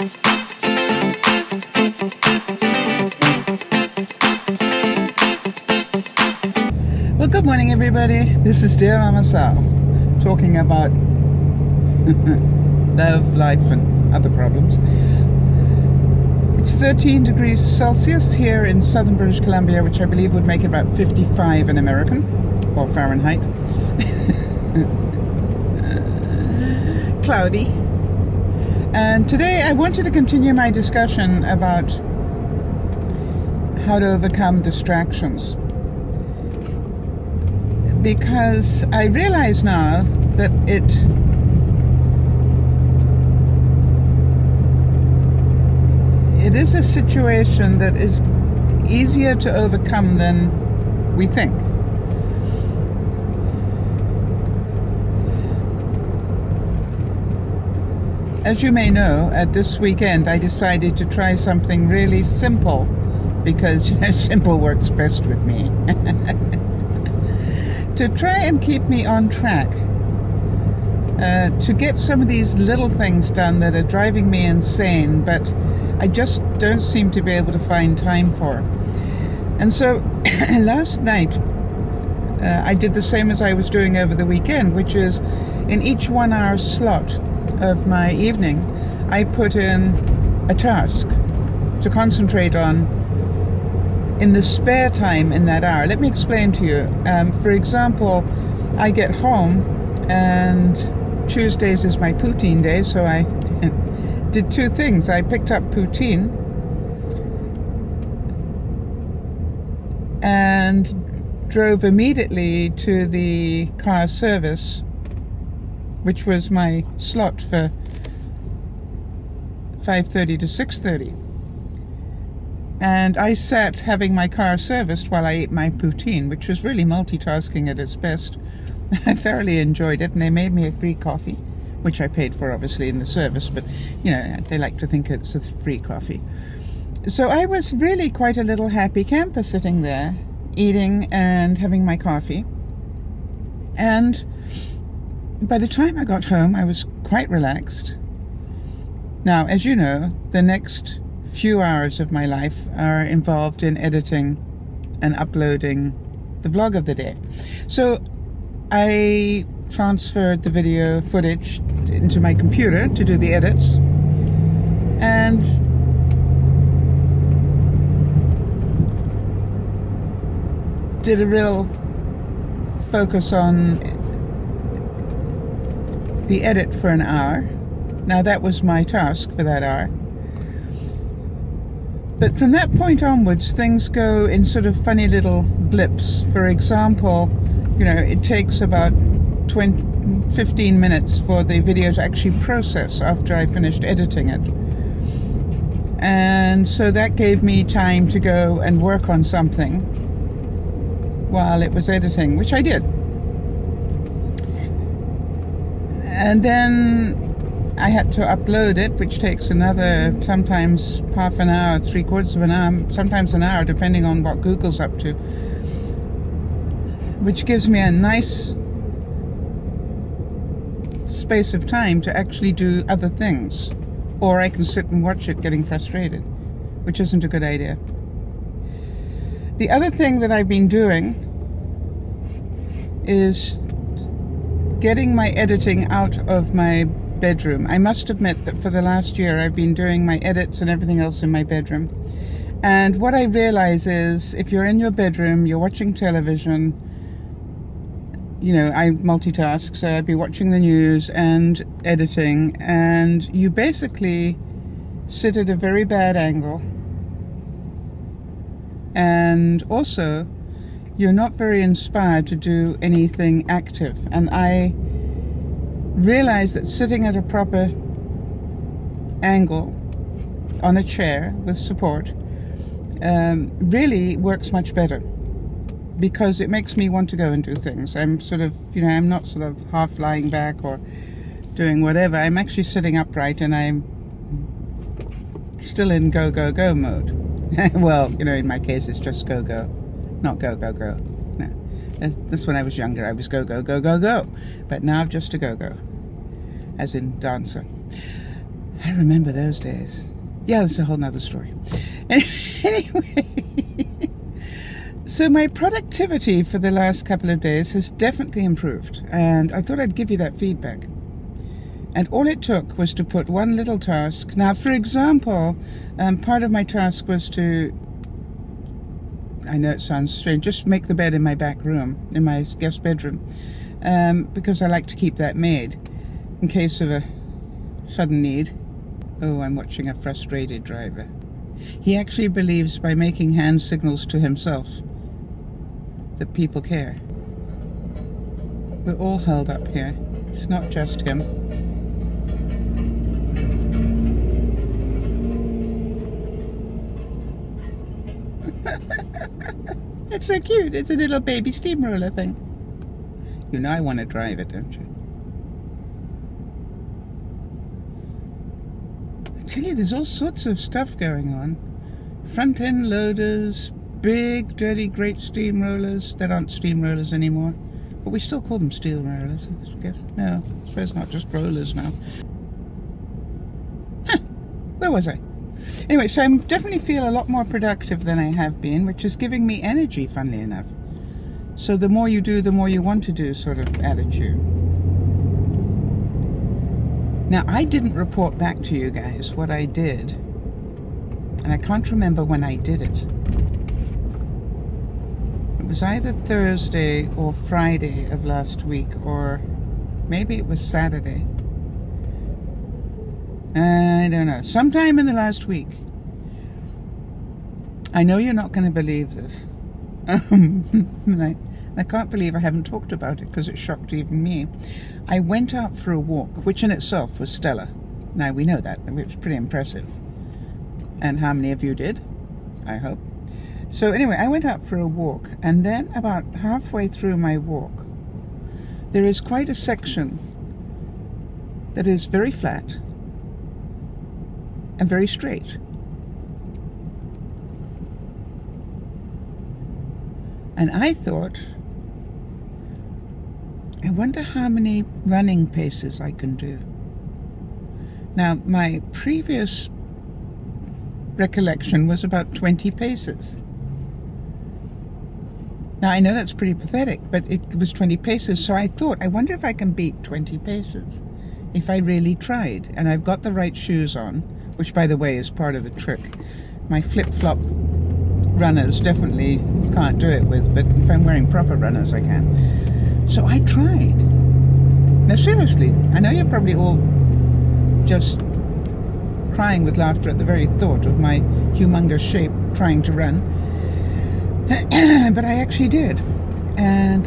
Well, good morning, everybody. This is DearMamaSal talking about love, life, and other problems. It's 13 degrees Celsius here in southern British Columbia, which I believe would make it about 55 in American or Fahrenheit. Cloudy. And today I wanted to continue my discussion about how to overcome distractions. Because I realize now that it is a situation that is easier to overcome than we think. As you may know, at this weekend I decided to try something really simple because simple works best with me. To try and keep me on track, to get some of these little things done that are driving me insane, but I just don't seem to be able to find time for. And so last night I did the same as I was doing over the weekend, which is in each 1 hour slot of my evening I put in a task to concentrate on in the spare time in that hour. Let me explain to you. For example, I get home and Tuesdays is my poutine day, so I did two things. I picked up poutine and drove immediately to the car service, which was my slot for 5:30 to 6:30. And I sat having my car serviced while I ate my poutine, which was really multitasking at its best. I thoroughly enjoyed it, and they made me a free coffee, which I paid for obviously in the service, but they like to think it's a free coffee. So I was really quite a little happy camper sitting there, eating and having my coffee. And by the time I got home, I was quite relaxed. Now, as you know, the next few hours of my life are involved in editing and uploading the vlog of the day. So I transferred the video footage into my computer to do the edits, and did a real focus on the edit for an hour. Now that was my task for that hour. But from that point onwards, things go in sort of funny little blips. For example, it takes about 15 minutes for the video to actually process after I finished editing it. And so that gave me time to go and work on something while it was editing, which I did. And then I had to upload it, which takes another, sometimes half an hour, 3/4 of an hour, sometimes an hour, depending on what Google's up to, which gives me a nice space of time to actually do other things. Or I can sit and watch it getting frustrated, which isn't a good idea. The other thing that I've been doing is getting my editing out of my bedroom. I must admit that for the last year I've been doing my edits and everything else in my bedroom. And what I realize is if you're in your bedroom, you're watching television, I multitask, so I'd be watching the news and editing, and you basically sit at a very bad angle. And also, you're not very inspired to do anything active. And I realized that sitting at a proper angle on a chair with support really works much better, because it makes me want to go and do things. I'm sort of, I'm not sort of half lying back or doing whatever. I'm actually sitting upright and I'm still in go, go, go mode. Well, in my case it's just go, go, not go, go, go. No. That's when I was younger. I was go, go, go, go, go. But now just a go, go, as in dancer. I remember those days. Yeah, that's a whole nother story. Anyway, so my productivity for the last couple of days has definitely improved, and I thought I'd give you that feedback. And all it took was to put one little task. Now, for example, part of my task was to, I know it sounds strange, just make the bed in my back room, in my guest bedroom, because I like to keep that made in case of a sudden need. Oh, I'm watching a frustrated driver. He actually believes by making hand signals to himself that people care. We're all held up here. It's not just him. It's so cute. It's a little baby steamroller thing. You know I want to drive it, don't you? Actually, there's all sorts of stuff going on. Front end loaders, big, dirty, great steamrollers that aren't steamrollers anymore. But we still call them steel rollers, I guess. No, I suppose not, just rollers now. Huh, where was I? Anyway, so I definitely feel a lot more productive than I have been, which is giving me energy, funnily enough. So the more you do, the more you want to do sort of attitude. Now, I didn't report back to you guys what I did, and I can't remember when I did it. It was either Thursday or Friday of last week, or maybe it was Saturday. I don't know. Sometime in the last week. I know you're not going to believe this. I can't believe I haven't talked about it because it shocked even me. I went out for a walk, which in itself was stellar. Now we know that, it was pretty impressive. And how many of you did? I hope. So anyway, I went out for a walk, and then about halfway through my walk, there is quite a section that is very flat and very straight. And I thought, I wonder how many running paces I can do. Now, my previous recollection was about 20 paces. Now, I know that's pretty pathetic, but it was 20 paces, so I thought, I wonder if I can beat 20 paces if I really tried. And I've got the right shoes on, which, by the way, is part of the trick. My flip-flop runners definitely you can't do it with, but if I'm wearing proper runners, I can. So I tried. Now, seriously, I know you're probably all just crying with laughter at the very thought of my humongous shape trying to run. But I actually did. And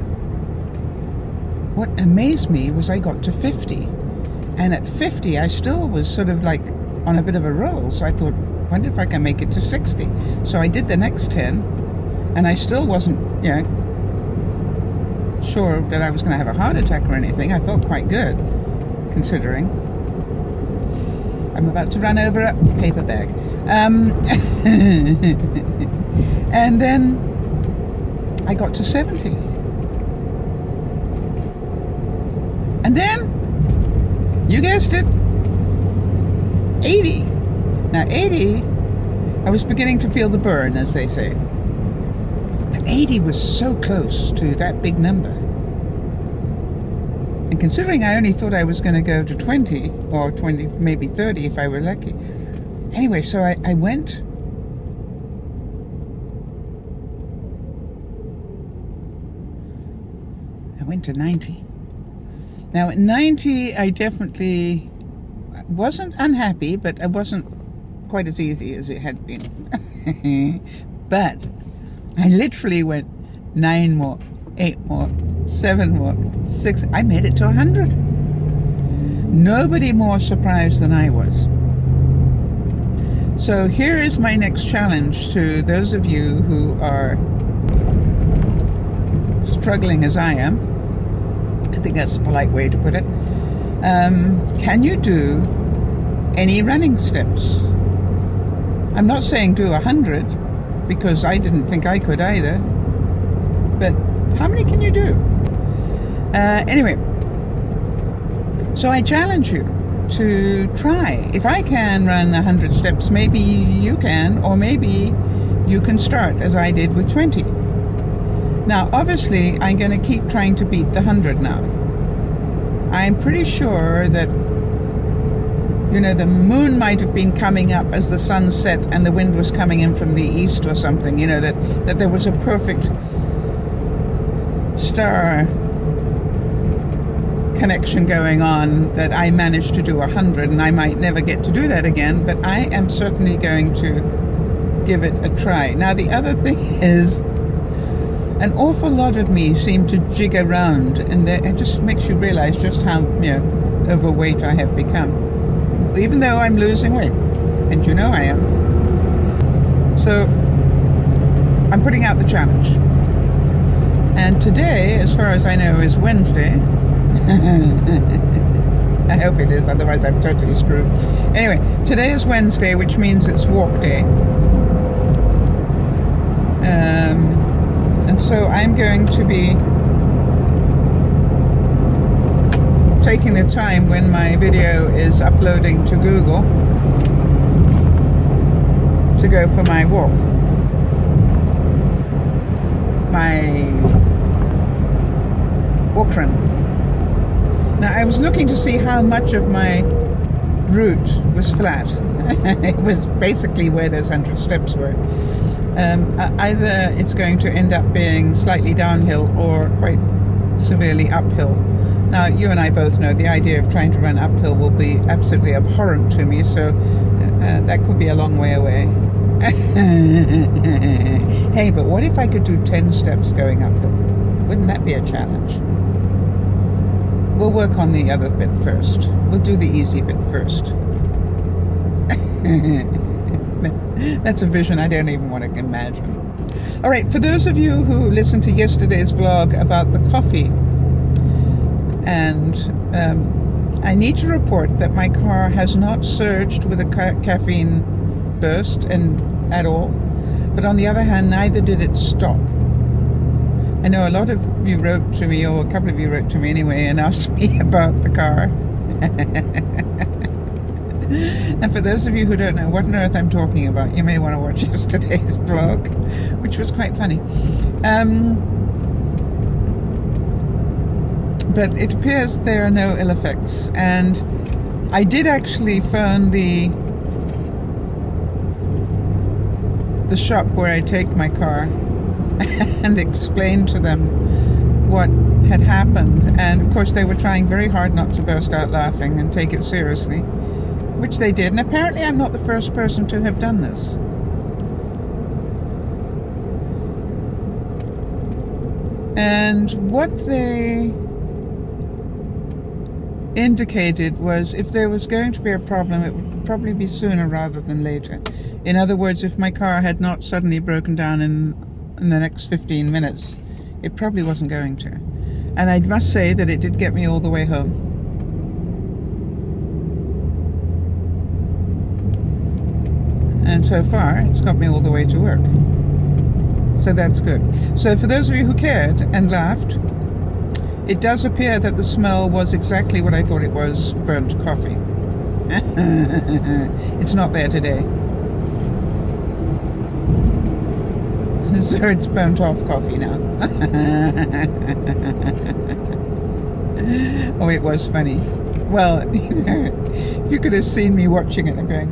what amazed me was I got to 50. And at 50, I still was sort of like on a bit of a roll. So I thought, wonder if I can make it to 60. So I did the next 10, and I still wasn't, sure that I was going to have a heart attack or anything. I felt quite good, considering. I'm about to run over a paper bag. And then I got to 70. And then, you guessed it, 80. Now 80, I was beginning to feel the burn, as they say. But 80 was so close to that big number. And considering I only thought I was going to go to 20, or 20, maybe 30 if I were lucky. Anyway, so I went. I went to 90. Now at 90, I definitely wasn't unhappy, but I wasn't quite as easy as it had been. But I literally went 9 more, 8 more, 7 more, 6. I made it to 100. Nobody more surprised than I was. So here is my next challenge to those of you who are struggling as I am. I think that's a polite way to put it. Can you do any running steps? I'm not saying do 100, because I didn't think I could either. But how many can you do? Anyway, so I challenge you. to try. If I can run 100 steps, maybe you can, or maybe you can start as I did with 20. Now, obviously, I'm going to keep trying to beat the 100 now. I'm pretty sure that, you know, the moon might have been coming up as the sun set and the wind was coming in from the east or something, you know, that there was a perfect star connection going on, that I managed to do 100, and I might never get to do that again, but I am certainly going to give it a try. Now, the other thing is, an awful lot of me seem to jig around, and it just makes you realize just how, you know, overweight I have become, even though I'm losing weight, and you know I am. So I'm putting out the challenge, and today, as far as I know, is Wednesday. I hope it is, otherwise I'm totally screwed. Anyway, today is Wednesday, which means it's walk day. And so I'm going to be taking the time when my video is uploading to Google to go for my walk. My walk run. Now, I was looking to see how much of my route was flat. It was basically where those 100 steps were. Either it's going to end up being slightly downhill or quite severely uphill. Now, you and I both know the idea of trying to run uphill will be absolutely abhorrent to me, so that could be a long way away. Hey, but what if I could do 10 steps going uphill? Wouldn't that be a challenge? We'll work on the other bit first. We'll do the easy bit first. That's a vision I don't even want to imagine. All right, for those of you who listened to yesterday's vlog about the coffee, and I need to report that my car has not surged with a caffeine burst at all, but on the other hand, neither did it stop. I know a lot of you wrote to me, or a couple of you wrote to me anyway, and asked me about the car. And for those of you who don't know what on earth I'm talking about, you may want to watch yesterday's vlog, which was quite funny. But it appears there are no ill effects, and I did actually phone the shop where I take my car and explain to them what had happened, and of course they were trying very hard not to burst out laughing and take it seriously, which they did, and apparently I'm not the first person to have done this. And what they indicated was if there was going to be a problem, it would probably be sooner rather than later. In other words, if my car had not suddenly broken down in the next 15 minutes, it probably wasn't going to. And I must say that it did get me all the way home. And so far, it's got me all the way to work. So that's good. So for those of you who cared and laughed, it does appear that the smell was exactly what I thought it was, burnt coffee. It's not there today. So it's burnt off coffee now. Oh, it was funny. Well, if you could have seen me watching it, I'm going,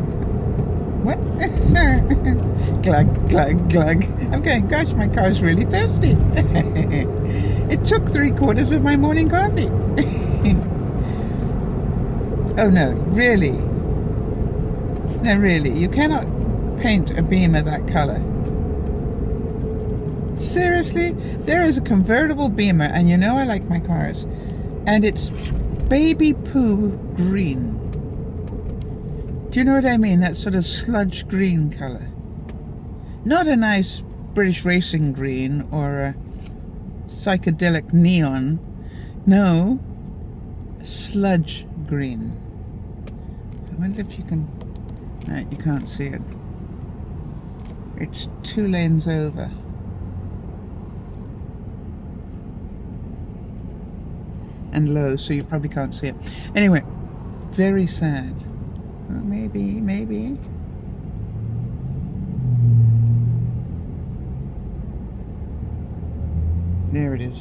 what? Glug, glug, glug. I'm going, gosh, my car's really thirsty. It took 3/4 of my morning coffee. Oh no, really? No, really, you cannot paint a Beamer that color. Seriously? There is a convertible Beamer, and you know I like my cars, and it's baby poo green. Do you know what I mean? That sort of sludge green color. Not a nice British racing green or a psychedelic neon. No, sludge green. I wonder if you can... No, you can't see it. It's 2 lanes over. And low, so you probably can't see it. Anyway, Very sad. Well, maybe. There it is.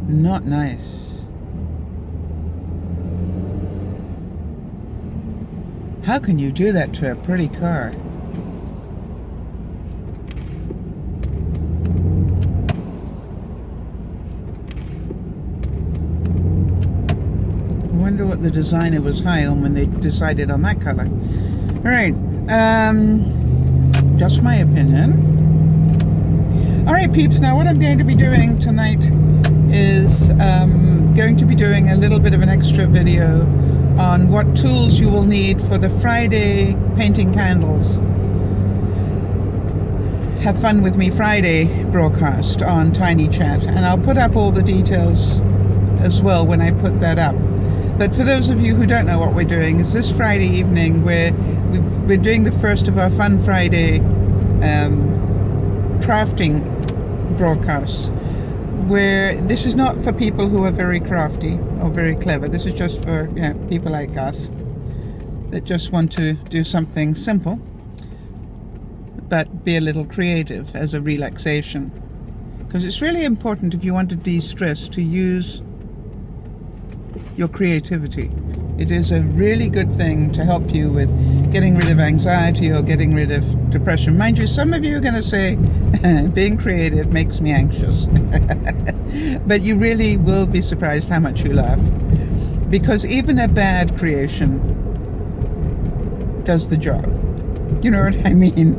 Not nice. How can you do that to a pretty car? I wonder what the designer was high on when they decided on that color. Alright, just my opinion. Alright peeps, now what I'm going to be doing tonight is going to be doing a little bit of an extra video on what tools you will need for the Friday painting candles. Have Fun With Me Friday broadcast on Tiny Chat, and I'll put up all the details as well when I put that up. But for those of you who don't know what we're doing, is this Friday evening we're doing the first of our Fun Friday crafting broadcasts, where this is not for people who are very crafty or very clever. This is just for, you know, people like us that just want to do something simple but be a little creative as a relaxation, because it's really important, if you want to de-stress, to use your creativity. It is a really good thing to help you with getting rid of anxiety or getting rid of depression. Mind you, some of you are going to say being creative makes me anxious. But you really will be surprised how much you laugh, because even a bad creation does the job. You know what I mean?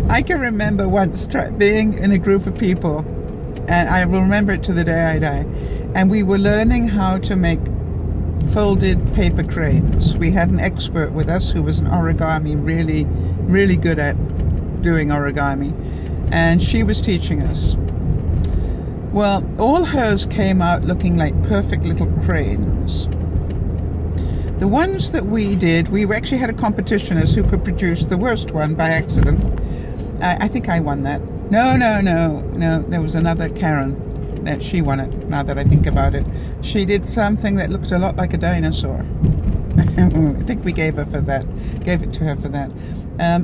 I can remember once being in a group of people, and I will remember it to the day I die, and we were learning how to make folded paper cranes. We had an expert with us who was an origami, really good at doing origami, and she was teaching us. Well, all hers came out looking like perfect little cranes. The ones that we did, we actually had a competition as who could produce the worst one by accident. I think I won that. No, there was another Karen that she won it, now that I think about it. She did something that looked a lot like a dinosaur. I think we gave it to her for that.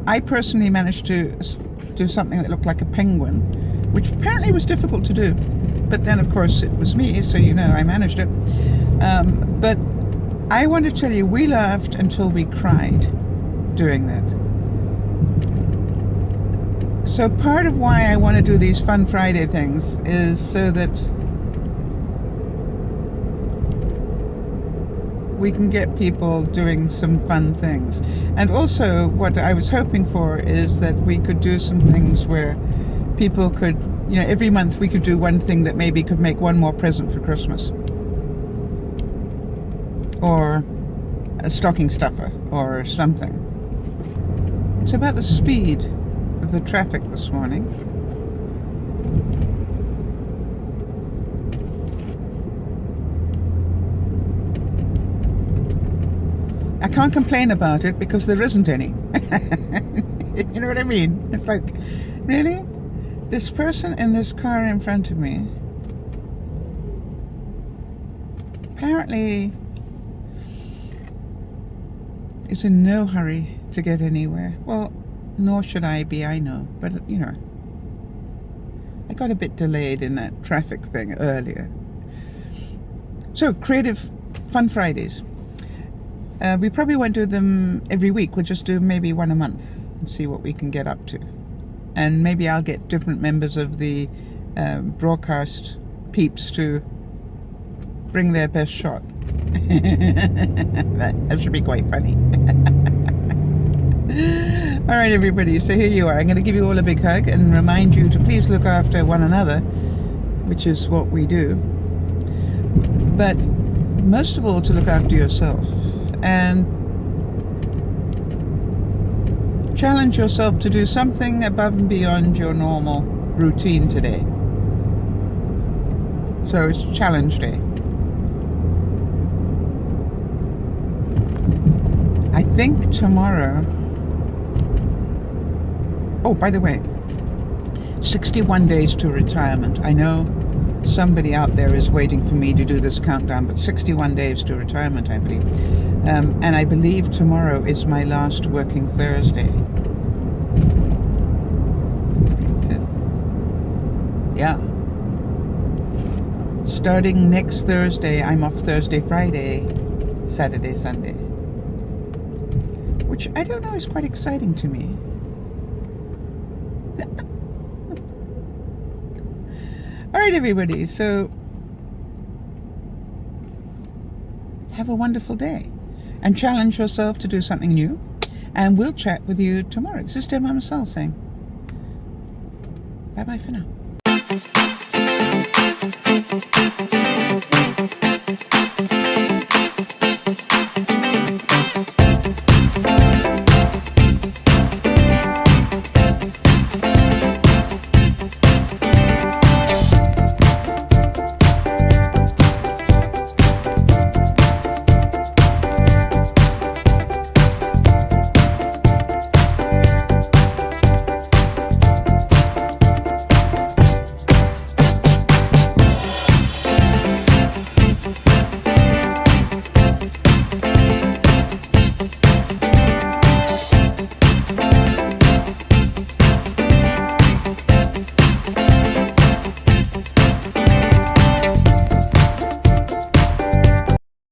I personally managed to do something that looked like a penguin, which apparently was difficult to do. But then, of course, it was me, so you know I managed it. But I want to tell you, we laughed until we cried doing that. So part of why I want to do these Fun Friday things is so that we can get people doing some fun things. And also what I was hoping for is that we could do some things where people could, you know, every month we could do one thing that maybe could make one more present for Christmas. Or a stocking stuffer or something. It's about the speed of the traffic this morning. I can't complain about it because there isn't any. You know what I mean? It's like, really? This person in this car in front of me apparently is in no hurry to get anywhere. Well, nor should I be, I know. But, you know, I got a bit delayed in that traffic thing earlier. So, Creative Fun Fridays. We probably won't do them every week. We'll just do maybe one a month and see what we can get up to. And maybe I'll get different members of the broadcast peeps to bring their best shot. That should be quite funny. Alright everybody, so here you are. I'm going to give you all a big hug and remind you to please look after one another, which is what we do. But most of all, to look after yourself and challenge yourself to do something above and beyond your normal routine today. So it's challenge day. I think tomorrow... Oh, by the way, 61 days to retirement. I know somebody out there is waiting for me to do this countdown, but 61 days to retirement, I believe. And I believe tomorrow is my last working Thursday. 5th. Yeah. Starting next Thursday, I'm off Thursday, Friday, Saturday, Sunday. Which I don't know is quite exciting to me. All right, everybody. So have a wonderful day and challenge yourself to do something new. And we'll chat with you tomorrow. This is DearMamaSal saying bye-bye for now.